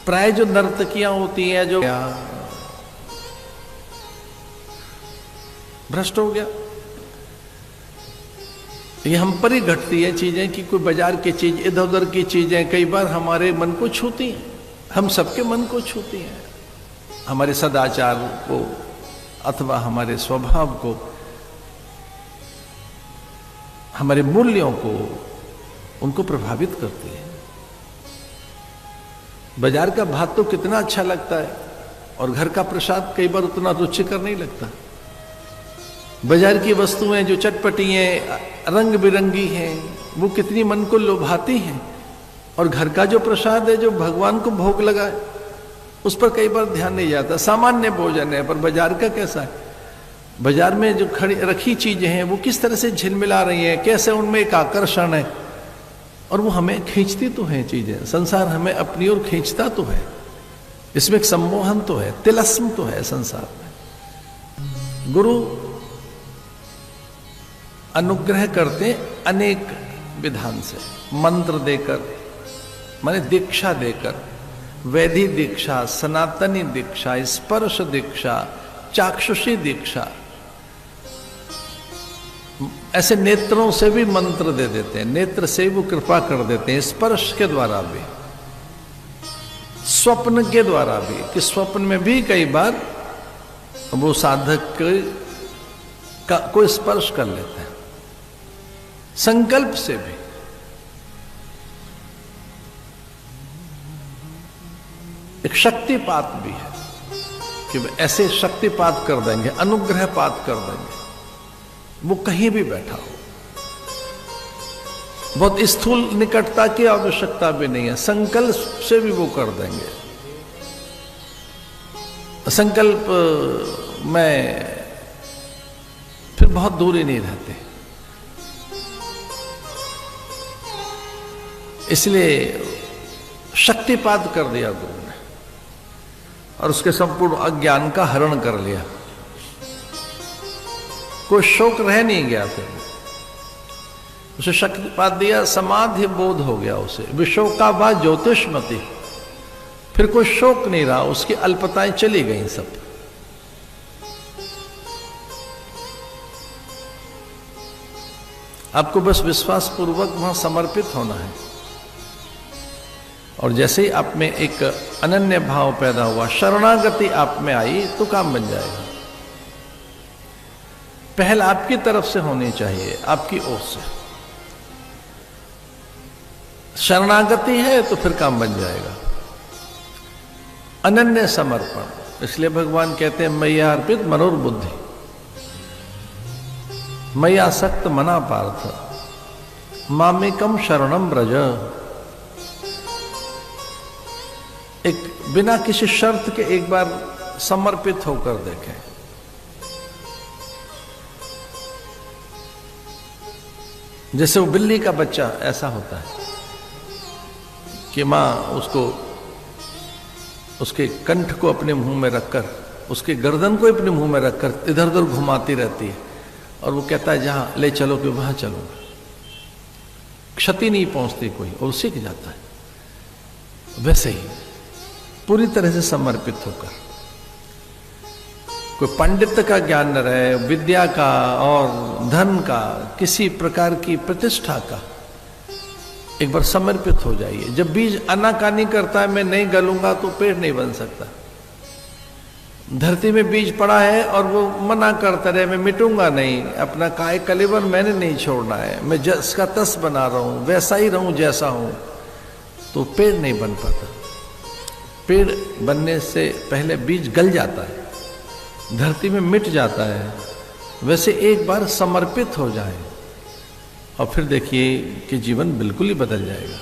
प्राय जो नर्तकियां होती हैं जो भ्रष्ट हो गया, ये हम पर ही घटती है चीजें कि कोई बाजार की चीज, इधर उधर की चीजें कई बार हमारे मन को छूती हैं, हम सबके मन को छूती हैं, हमारे सदाचार को अथवा हमारे स्वभाव को, हमारे मूल्यों को, उनको प्रभावित करती है। बाजार का भात तो कितना अच्छा लगता है और घर का प्रसाद कई बार उतना रुचिकर नहीं लगता। बाजार की वस्तुएं जो चटपटी हैं, रंग बिरंगी हैं, वो कितनी मन को लुभाती हैं, और घर का जो प्रसाद है जो भगवान को भोग लगा है उस पर कई बार ध्यान नहीं जाता। सामान्य भोजन है, पर बाजार का कैसा है? बाजार में जो खड़ी रखी चीजें हैं वो किस तरह से झिलमिला रही हैं, कैसे उनमें एक आकर्षण है, और वो हमें खींचती तो है चीजें। संसार हमें अपनी ओर खींचता तो है, इसमें एक सम्मोहन तो है, तिलस्म तो है संसार में। गुरु अनुग्रह करते अनेक विधान से, मंत्र देकर, माने दीक्षा देकर, वैधि दीक्षा, सनातनी दीक्षा, स्पर्श दीक्षा, चाक्षुषी दीक्षा, ऐसे नेत्रों से भी मंत्र दे देते हैं, नेत्र से वो कृपा कर देते हैं, स्पर्श के द्वारा भी, स्वप्न के द्वारा भी, कि स्वप्न में भी कई बार वो साधक को स्पर्श कर लेते हैं, संकल्प से भी। एक शक्तिपात भी है कि ऐसे शक्तिपात कर देंगे, अनुग्रहपात कर देंगे, वो कहीं भी बैठा हो। बहुत स्थूल निकटता की आवश्यकता भी नहीं है, संकल्प से भी वो कर देंगे। संकल्प में फिर बहुत दूरी नहीं रहते, इसलिए शक्तिपात कर दिया गुरु ने और उसके संपूर्ण अज्ञान का हरण कर लिया। कोई शोक रह नहीं गया, फिर उसे शक्तिपात दिया, समाधि बोध हो गया उसे, विशोका बा ज्योतिषमती, फिर कोई शोक नहीं रहा, उसकी अल्पताएं चली गई सब। आपको बस विश्वास पूर्वक वहां समर्पित होना है, और जैसे ही आप में एक अनन्य भाव पैदा हुआ, शरणागति आप में आई, तो काम बन जाएगा। पहल आपकी तरफ से होनी चाहिए, आपकी ओर से। शरणागति है तो फिर काम बन जाएगा। अनन्य समर्पण, इसलिए भगवान कहते हैं मैया अर्पित मनोर्बुद्धि, मैया सक्त मना पार्थ, मामेकम शरणम ब्रज। एक बिना किसी शर्त के एक बार समर्पित होकर देखें। जैसे वो बिल्ली का बच्चा ऐसा होता है कि माँ उसको, उसके कंठ को अपने मुंह में रखकर, उसके गर्दन को अपने मुंह में रखकर इधर उधर घुमाती रहती है, और वो कहता है जहां ले चलो कि वहां चलूंगा, क्षति नहीं पहुंचती कोई, और सीख जाता है। वैसे ही पूरी तरह से समर्पित होकर, कोई पंडित का ज्ञान न रहे, विद्या का और धन का, किसी प्रकार की प्रतिष्ठा का, एक बार समर्पित हो जाइए। जब बीज आनाकानी करता है मैं नहीं गलूंगा, तो पेड़ नहीं बन सकता। धरती में बीज पड़ा है और वो मना करता रहे मैं मिटूंगा नहीं, अपना काय कलेवर मैंने नहीं छोड़ना है, मैं जिसका तस बना रहा हूं, वैसा ही रहूं जैसा हूं, तो पेड़ नहीं बन पाता। पेड़ बनने से पहले बीज गल जाता है, धरती में मिट जाता है। वैसे एक बार समर्पित हो जाए और फिर देखिए कि जीवन बिल्कुल ही बदल जाएगा।